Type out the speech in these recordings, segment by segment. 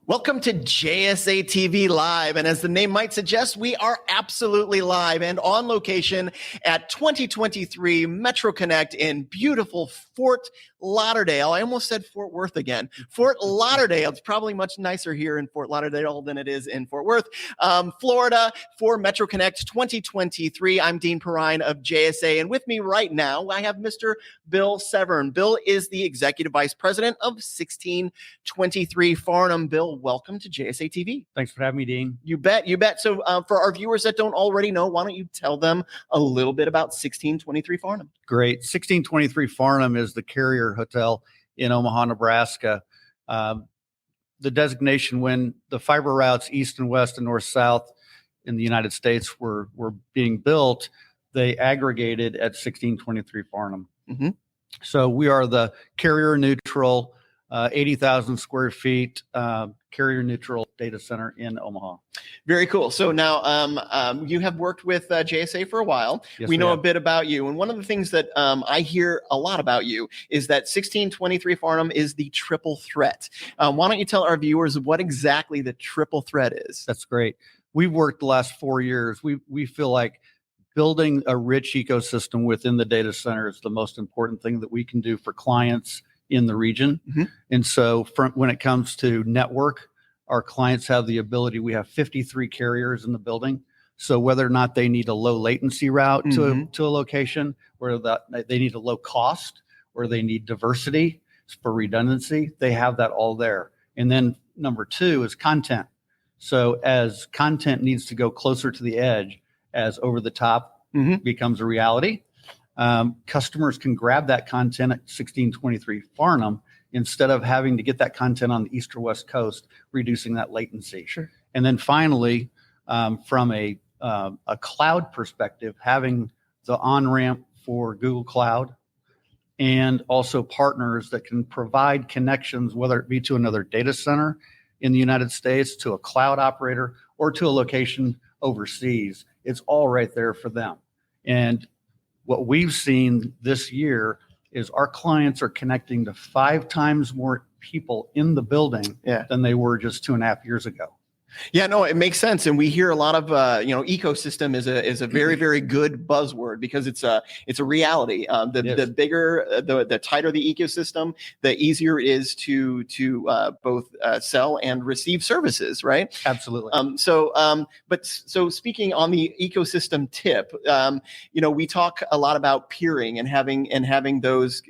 Welcome to JSA TV Live. And as the name might suggest, we are absolutely live and on location at 2023 Metro Connect in beautiful Fort Lauderdale. I almost said Fort Worth again. Fort Lauderdale. It's probably much nicer here in Fort Lauderdale than it is in Fort Worth, Florida, for Metro Connect 2023. I'm Dean Perrine of JSA. And with me right now, I have Mr. Bill Severn. Bill is the Executive Vice President of 1623 Farnam. Bill, welcome to JSA TV. Thanks for having me, Dean. You bet. You bet. So for our viewers that don't already know, why don't you tell them a little bit about 1623 Farnam? Great. 1623 Farnam is the carrier hotel in Omaha, Nebraska. The designation when the fiber routes east and west and north south in the United States were being built, they aggregated at 1623 Farnam. Mm-hmm. So we are the carrier neutral, 80,000 square feet carrier neutral data center in Omaha. Very cool. So now you have worked with JSA for a while. Yes, we know a bit about you. And one of the things that I hear a lot about you is that 1623 Farnam is the triple threat. Why don't you tell our viewers what exactly the triple threat is? That's great. We've worked the last 4 years. We feel like building a rich ecosystem within the data center is the most important thing that we can do for clients in the region. Mm-hmm. And so when it comes to network, our clients have the ability, we have 53 carriers in the building. So whether or not they need a low latency route Mm-hmm. to a location, or that they need a low cost, or they need diversity for redundancy, they have that all there. And then number two is content. So as content needs to go closer to the edge, as over the top Mm-hmm. becomes a reality, customers can grab that content at 1623 Farnam instead of having to get that content on the east or west coast, reducing that latency. Sure. And then finally, from a cloud perspective, having the on-ramp for Google Cloud and also partners that can provide connections, whether it be to another data center in the United States, to a cloud operator, or to a location overseas. It's all right there for them. And what we've seen this year is our clients are connecting to 5 times more people in the building than they were just 2.5 years ago. Yeah, no, it makes sense, and we hear a lot of ecosystem is a very, very good buzzword because it's a reality. The bigger, the tighter the ecosystem, the easier it is to both sell and receive services, right? Absolutely. So speaking on the ecosystem tip, we talk a lot about peering and having those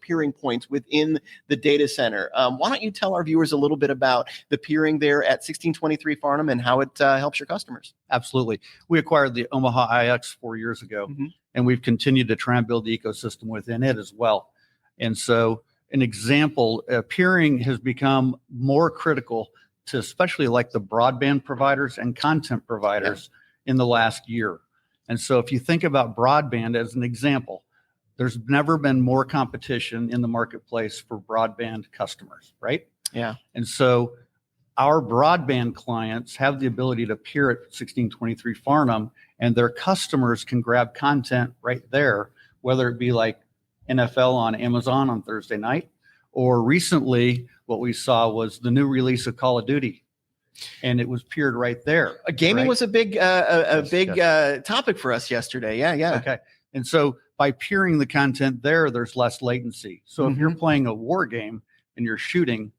peering points within the data center. Why don't you tell our viewers a little bit about the peering there at 1623 Farnam and how it helps your customers? Absolutely. We acquired the Omaha IX 4 years ago, Mm-hmm. and we've continued to try and build the ecosystem within it as well. And so an example, peering has become more critical to especially like the broadband providers and content providers in the last year. And so if you think about broadband as an example, there's never been more competition in the marketplace for broadband customers, right? Yeah. And so our broadband clients have the ability to peer at 1623 Farnam, and their customers can grab content right there, whether it be like NFL on Amazon on Thursday night, or recently what we saw was the new release of Call of Duty, and it was peered right there. Gaming right? was a big topic for us yesterday. Yeah. Okay. And so by peering the content there, there's less latency. So if you're playing a war game and you're shooting,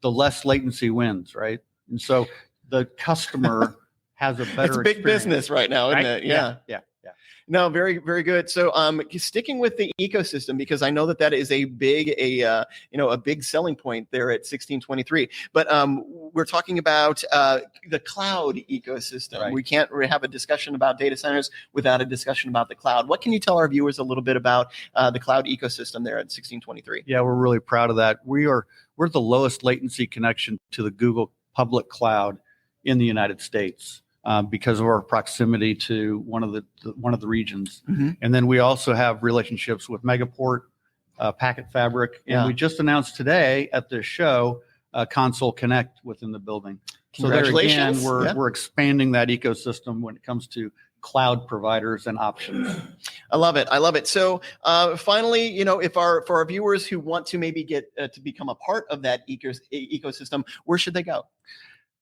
the less latency wins, right? And so the customer has a better It's big experience. Business right now, isn't it? Yeah. No, very, very good. So sticking with the ecosystem, because I know that is a big selling point there at 1623. But we're talking about the cloud ecosystem. Right. We can't have a discussion about data centers without a discussion about the cloud. What can you tell our viewers a little bit about the cloud ecosystem there at 1623? Yeah, we're really proud of that. We're the lowest latency connection to the Google public cloud in the United States. Because of our proximity to one of the regions. Mm-hmm. And then we also have relationships with Megaport, Packet Fabric, and we just announced today at this show Console Connect within the building. So there again, we're expanding that ecosystem when it comes to cloud providers and options. I love it. I love it. So finally, if for our viewers who want to maybe get to become a part of that ecosystem, where should they go?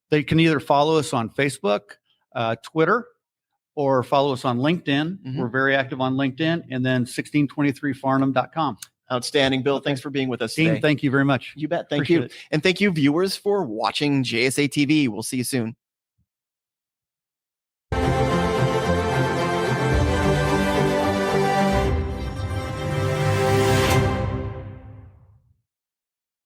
They can either follow us on Facebook, Twitter, or follow us on LinkedIn. Mm-hmm. We're very active on LinkedIn, and then 1623farnam.com. Outstanding. Bill, thanks for being with us today. Dean, thank you very much. You bet. Thank Appreciate you. it. And thank you, viewers, for watching JSA TV. We'll see you soon.